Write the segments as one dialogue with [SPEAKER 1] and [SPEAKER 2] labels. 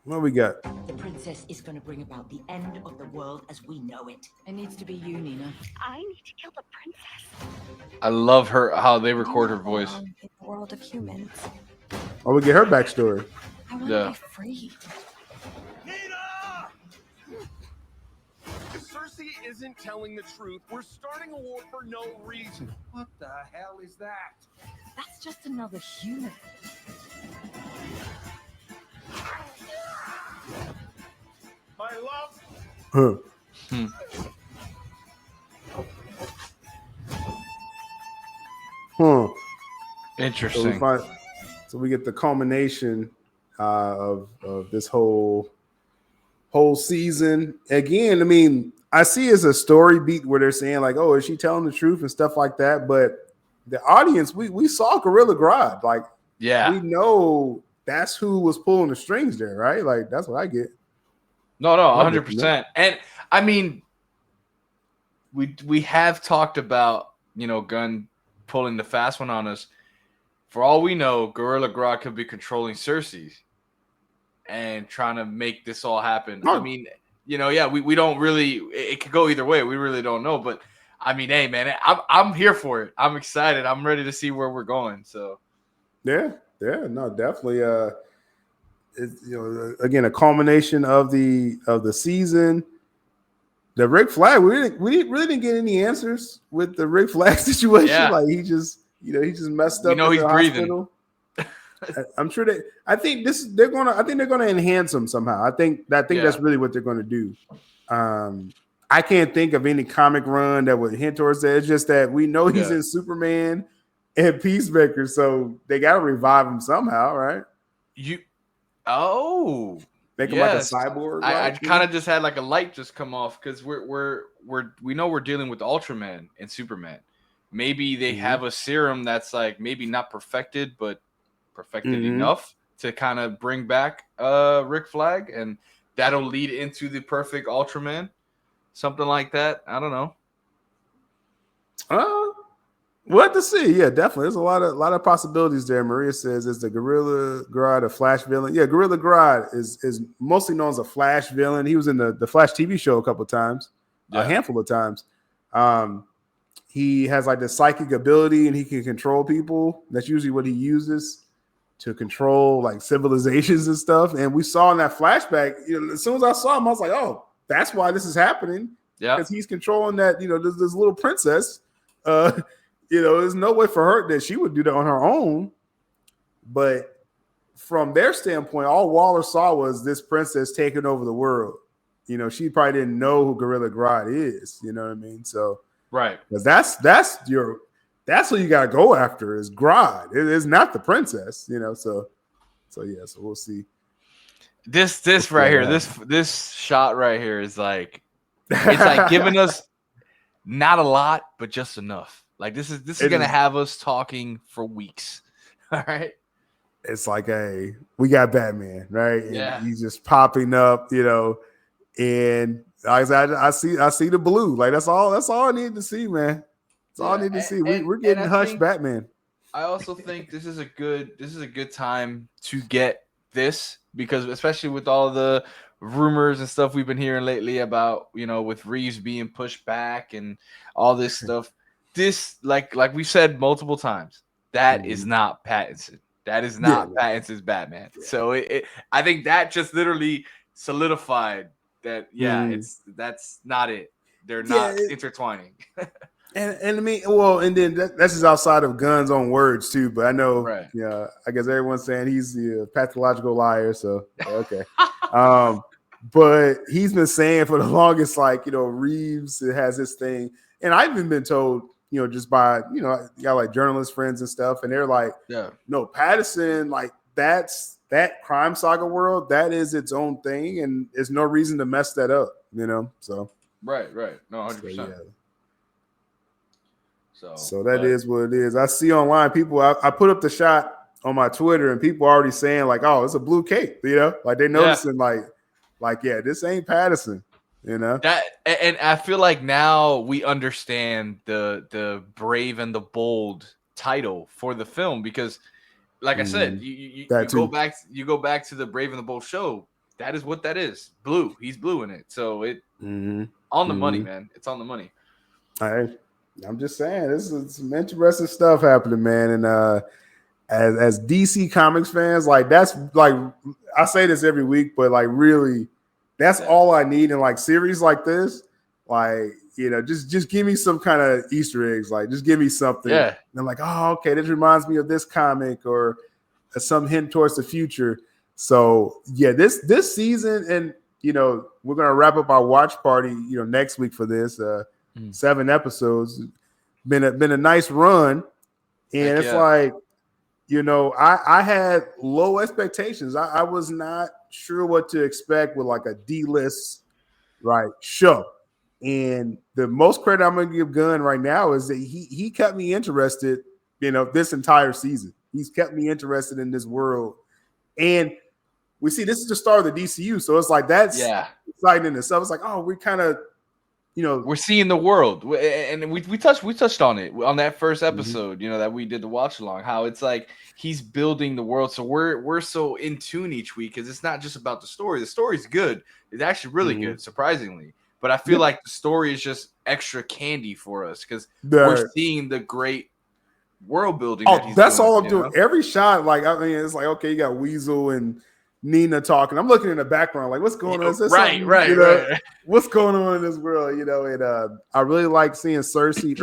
[SPEAKER 1] What we got?
[SPEAKER 2] The princess is going to bring about the end of the world as we know it. It needs to be you, Nina.
[SPEAKER 3] I need to kill the princess.
[SPEAKER 4] I love her how they
[SPEAKER 5] You
[SPEAKER 4] record her
[SPEAKER 5] not
[SPEAKER 4] voice.
[SPEAKER 5] belong in the world of humans.
[SPEAKER 1] Oh, we get her backstory.
[SPEAKER 5] I want to
[SPEAKER 4] Yeah.
[SPEAKER 5] be free.
[SPEAKER 6] Nina! Cersei isn't telling the truth. We're starting a war for no reason. What the hell is that?
[SPEAKER 2] That's just another human.
[SPEAKER 6] My love.
[SPEAKER 1] Huh.
[SPEAKER 4] Hmm.
[SPEAKER 1] Huh.
[SPEAKER 4] Interesting.
[SPEAKER 1] So we get the culmination of this whole season. Again, I mean, I see it as a story beat where they're saying like, "Oh, is she telling the truth?" and stuff like that. But the audience, we saw Gorilla Grodd. Like,
[SPEAKER 4] Yeah.
[SPEAKER 1] we know that's who was pulling the strings there, right? Like, that's what I get.
[SPEAKER 4] No, 100%. And I mean, we have talked about, Gunn pulling the fast one on us. For all we know, Gorilla Grodd could be controlling Cersei and trying to make this all happen.
[SPEAKER 1] Oh.
[SPEAKER 4] I mean, we don't really. It could go either way. We really don't know. But I mean, hey, man, I'm here for it. I'm excited. I'm ready to see where we're going. So
[SPEAKER 1] Yeah, no, definitely. It's, again, a culmination of the season. The Rick Flag, we really didn't get any answers with the Rick Flag situation.
[SPEAKER 4] Yeah.
[SPEAKER 1] Like he just messed up.
[SPEAKER 4] He's
[SPEAKER 1] the
[SPEAKER 4] breathing.
[SPEAKER 1] I'm sure I think they're gonna enhance him somehow. I think that's really what they're gonna do. I can't think of any comic run that would hint towards that. It's just that we know he's in Superman and Peacemaker, so they got to revive him somehow, right? Make him like a cyborg.
[SPEAKER 4] I kind of just had like a light just come off because we know we're dealing with Ultraman and Superman. Maybe they have a serum that's like maybe not perfected, but perfected enough to kind of bring back Rick Flag, and that'll lead into the perfect Ultraman, something like that. I don't know.
[SPEAKER 1] We'll have to see. Yeah, definitely. There's a lot of possibilities there. Maria says, "Is the Gorilla Grodd a Flash villain?" Yeah, Gorilla Grodd is mostly known as a Flash villain. He was in the Flash TV show a couple of times, a handful of times. He has like the psychic ability, and he can control people. That's usually what he uses to control like civilizations and stuff. And we saw in that flashback, as soon as I saw him, I was like, "Oh, that's why this is happening."
[SPEAKER 4] Yeah,
[SPEAKER 1] because he's controlling that. This little princess. There's no way for her that she would do that on her own. But from their standpoint, all Waller saw was this princess taking over the world. She probably didn't know who Gorilla Grodd is. You know what I mean? So
[SPEAKER 4] right,
[SPEAKER 1] because that's who you got to go after is Grodd. It is not the princess. So we'll see.
[SPEAKER 4] This right here, this shot right here is like it's like giving us not a lot, but just enough. Like this is gonna have us talking for weeks. All right.
[SPEAKER 1] It's like, hey, we got Batman, right?
[SPEAKER 4] Yeah.
[SPEAKER 1] And he's just popping up, and I see the blue. Like that's all I need to see, man. That's all I need to see. We're getting Hush Batman.
[SPEAKER 4] I also think this is a good time to get this because especially with all the rumors and stuff we've been hearing lately about, with Reeves being pushed back and all this stuff. This, like we said multiple times, that is not Pattinson. That is not Pattinson's Batman. So I think that just literally solidified that. Yeah, that's not it. They're not intertwining.
[SPEAKER 1] And I mean, and then that's just outside of Gunn's own words too. But I know,
[SPEAKER 4] right.
[SPEAKER 1] Yeah, I guess everyone's saying he's the pathological liar. So okay, but he's been saying for the longest, like Reeves has this thing, and I've even been told, just by got like journalist friends and stuff, and they're like, no, Pattinson, like that crime saga world, that is its own thing, and there's no reason to mess that up, So
[SPEAKER 4] right, no, 100%.
[SPEAKER 1] So that is what it is. I see online people. I put up the shot on my Twitter, and people are already saying like, "Oh, it's a blue cape," like they noticing like this ain't Pattinson,
[SPEAKER 4] That, and I feel like now we understand the brave and the bold title for the film because, like I said, you go back to the Brave and the Bold show. that is what that is. Blue. He's blue in it. So it
[SPEAKER 1] Mm-hmm.
[SPEAKER 4] on the money, man. It's on the money.
[SPEAKER 1] I'm just saying, this is some interesting stuff happening, man. And as DC Comics fans, like that's like I say this every week, but like really, that's all I need in like series like this. Like, you know, just give me some kind of Easter eggs. Like, just give me something.
[SPEAKER 4] Yeah.
[SPEAKER 1] And I'm like, oh, okay, this reminds me of this comic or some hint towards the future. So yeah, this season, and you know, we're gonna wrap up our watch party, you know, next week for this 7 episodes. Been a nice run, and it's like, you know, I had low expectations. I was not sure what to expect with like a D-list show. And the most credit I'm gonna give Gunn right now is that he kept me interested, you know, this entire season. He's kept me interested in this world. And we see this is the start of the DCU, so it's like that's exciting in itself. It's like, oh, we kind of, you know,
[SPEAKER 4] we're seeing the world, and we touched on it on that first episode, you know, that we did the watch along. How it's like he's building the world, so we're so in tune each week because it's not just about the story. The story's good; it's actually really good, surprisingly. But I feel like the story is just extra candy for us because we're seeing the great world building.
[SPEAKER 1] That's all I'm doing. Every shot, like, I mean, it's like, okay, you got Weasel and Nina talking. I'm looking in the background, like, what's going on? Is this
[SPEAKER 4] right.
[SPEAKER 1] What's going on in this world? You know, and I really like seeing Cersei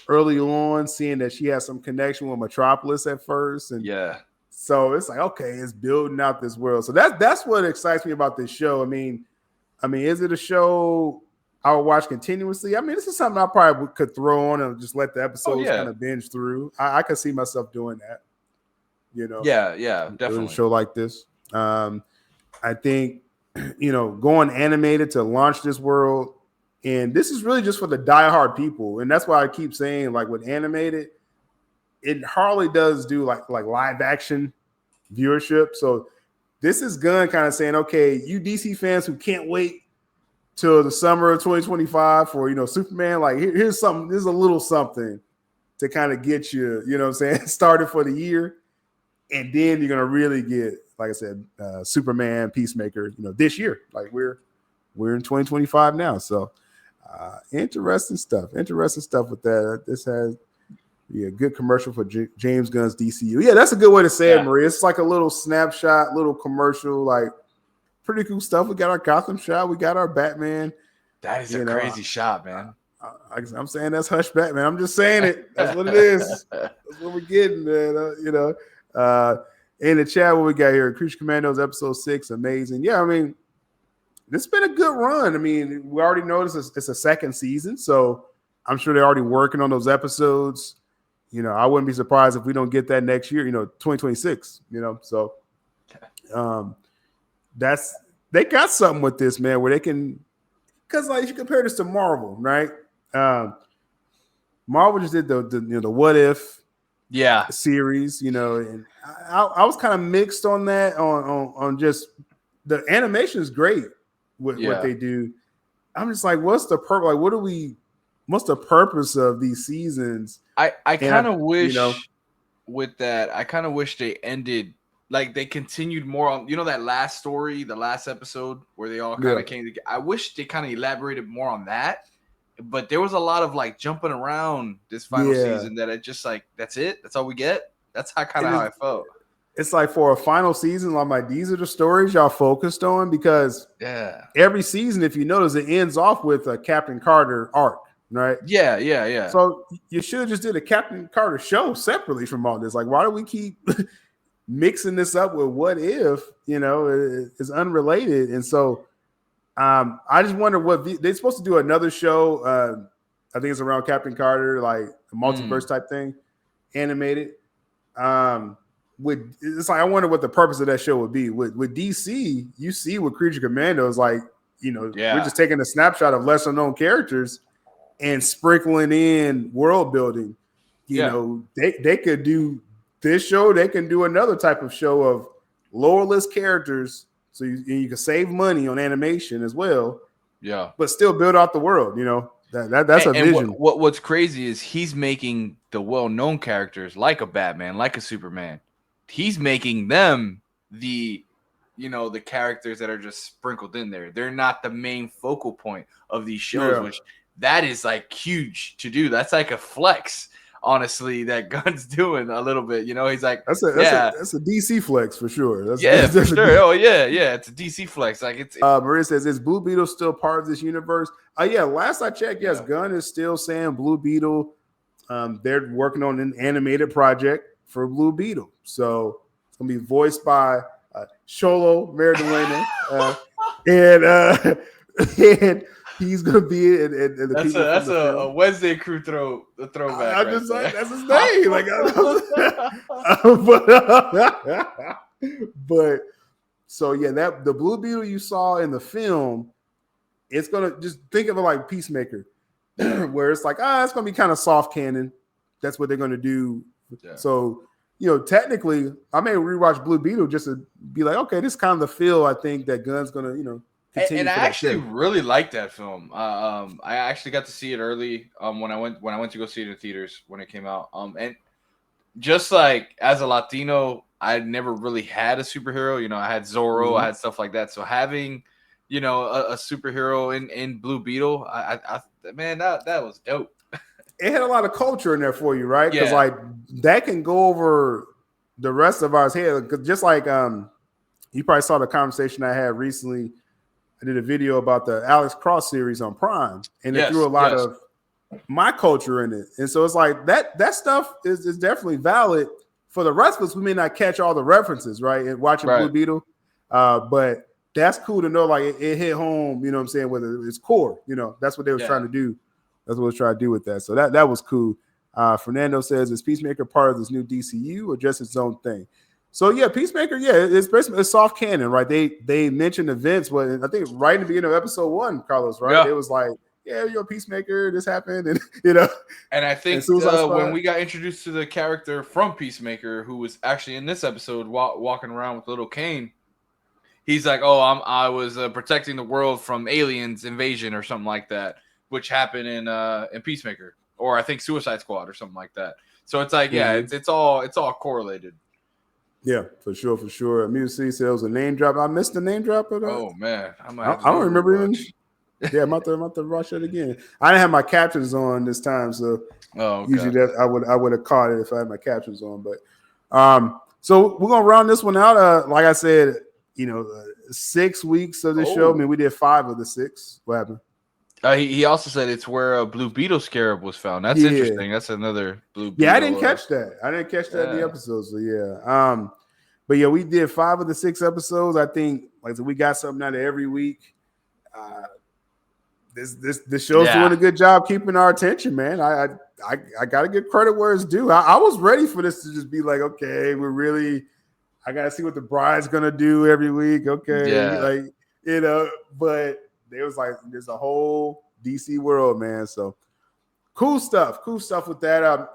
[SPEAKER 1] early on, seeing that she has some connection with Metropolis at first, and so it's like, okay, it's building out this world. So that's what excites me about this show. I mean, is it a show I would watch continuously? I mean, this is something I probably could throw on and just let the episodes kind of binge through. I could see myself doing that. You know,
[SPEAKER 4] definitely.
[SPEAKER 1] A show like this. I think, you know, going animated to launch this world, and this is really just for the diehard people, and that's why I keep saying, like, with animated, it hardly does do like live action viewership. So this is Gunn kind of saying, okay, you DC fans who can't wait till the summer of 2025 for, you know, Superman, like here's something, there's a little something to kind of get you, you know what I'm saying, started for the year. And then you're gonna really get, like I said, Superman, Peacemaker, you know, this year. Like we're in 2025 now. So interesting stuff with that. This has a good commercial for James Gunn's DCU. Yeah, that's a good way to say it, Maria. It's like a little snapshot, little commercial, like pretty cool stuff. We got our Gotham shot. We got our Batman.
[SPEAKER 4] That is a crazy shot, man.
[SPEAKER 1] I'm saying that's Hush Batman. I'm just saying it. That's what it is. That's what we're getting, man. You know, in the chat, what we got here, Creature Commandos episode 6, amazing. Yeah, I mean, this has been a good run. I mean, we already noticed it's a second season, so I'm sure they're already working on those episodes. You know, I wouldn't be surprised if we don't get that next year, you know, 2026, you know. So they got something with this, man, where they can, because like if you compare this to Marvel, right? Marvel just did the What If series, you know, and I was kind of mixed on that, on just the animation is great with what they do. I'm just like, what's the purpose? Like, what's the purpose of these seasons?
[SPEAKER 4] I kind of wish, you know, with that, I kind of wish they ended, like they continued more on, you know, that last story, the last episode where they all kind of came together. I wish they kind of elaborated more on that, but there was a lot of like jumping around this final season that it just like, that's it. That's all we get. That's how I felt.
[SPEAKER 1] It's like for a final season, I'm like, these are the stories y'all focused on, because every season, if you notice, it ends off with a Captain Carter arc. Right. Yeah. So you should have just did a Captain Carter show separately from all this. Like, why do we keep mixing this up with What If? You know, it's unrelated. And so I just wonder what they're supposed to do another show. I think it's around Captain Carter, like a multiverse type thing, animated. It's like I wonder what the purpose of that show would be. With DC, you see with Creature Commandos, like, you know, we're just taking a snapshot of lesser known characters and sprinkling in world building. You know, they could do this show. They can do another type of show of lower list characters, so you can save money on animation as well. Yeah, but still build out the world. You know, that's a vision.
[SPEAKER 4] What's crazy is he's making the well-known characters like a Batman, like a Superman. He's making them the the characters that are just sprinkled in there. They're not the main focal point of these shows, which that is like huge to do. That's like a flex, honestly, that Gunn's doing a little bit. He's like,
[SPEAKER 1] that's a DC flex for sure. That's
[SPEAKER 4] for sure. Oh yeah, it's a DC flex. Like it's
[SPEAKER 1] Maria says, is Blue Beetle still part of this universe? Yeah, last I checked, yes, Gunn is still saying Blue Beetle. They're working on an animated project for Blue Beetle, so it's gonna be voiced by Sholo Maridalena, and he's gonna be in the
[SPEAKER 4] that's a Wednesday crew throwback.
[SPEAKER 1] I'm just
[SPEAKER 4] right
[SPEAKER 1] like, that's his name. Like, but so yeah, that the Blue Beetle you saw in the film, it's gonna just think of it like Peacemaker, where it's like it's gonna be kind of soft canon. That's what they're gonna do. Yeah. So technically, I may rewatch Blue Beetle just to be like, okay, this is kind of the feel I think that Gunn's gonna continue.
[SPEAKER 4] And I actually really liked that film. I actually got to see it early when I went to go see it in theaters when it came out. And just like as a Latino, I never really had a superhero. I had Zorro, I had stuff like that. So having a superhero in Blue Beetle, I man, that was dope.
[SPEAKER 1] It had a lot of culture in there for you, right? Because like that can go over the rest of our head. Just like you probably saw the conversation I had recently. I did a video about the Alex Cross series on Prime, and it threw a lot of my culture in it. And so it's like that stuff is definitely valid for the rest of us. We may not catch all the references, right? And watching Blue Beetle, but that's cool to know. Like it hit home. You know what I'm saying? Whether it's core, that's what they was trying to do. That's what we're trying to do with that. So that was cool. Fernando says, is Peacemaker part of this new DCU or just its own thing? So yeah, Peacemaker, it's basically a soft canon, right? They mentioned events, I think right in the beginning of episode 1, Carlos, right? Yeah. It was like, Peacemaker, this happened, and
[SPEAKER 4] And I think when we got introduced to the character from Peacemaker, who was actually in this episode walking around with little Kane, he's like, I was protecting the world from aliens invasion or something like that, which happened in Peacemaker, or I think Suicide Squad or something like that. So it's like, it's all correlated.
[SPEAKER 1] Yeah, for sure. Music says it was a name drop. I missed the name drop of that.
[SPEAKER 4] Oh man, I
[SPEAKER 1] don't remember even. Yeah, I'm about to watch it again. I didn't have my captions on this time, so usually I would have caught it if I had my captions on. But so we're gonna round this one out. Like I said, 6 weeks of the show. I mean, we did 5 of the 6. What happened?
[SPEAKER 4] He also said it's where a Blue Beetle scarab was found. That's interesting. That's another Blue Beetle.
[SPEAKER 1] Yeah, I didn't catch that. In the episode. So but yeah, we did 5 of the 6 episodes. I think like we got something out of every week. This show's doing a good job keeping our attention, man. I gotta give credit where it's due. I was ready for this to just be like, okay, I gotta see what the bride's gonna do every week. Okay, but there was like there's a whole DC world, man. So cool stuff with that.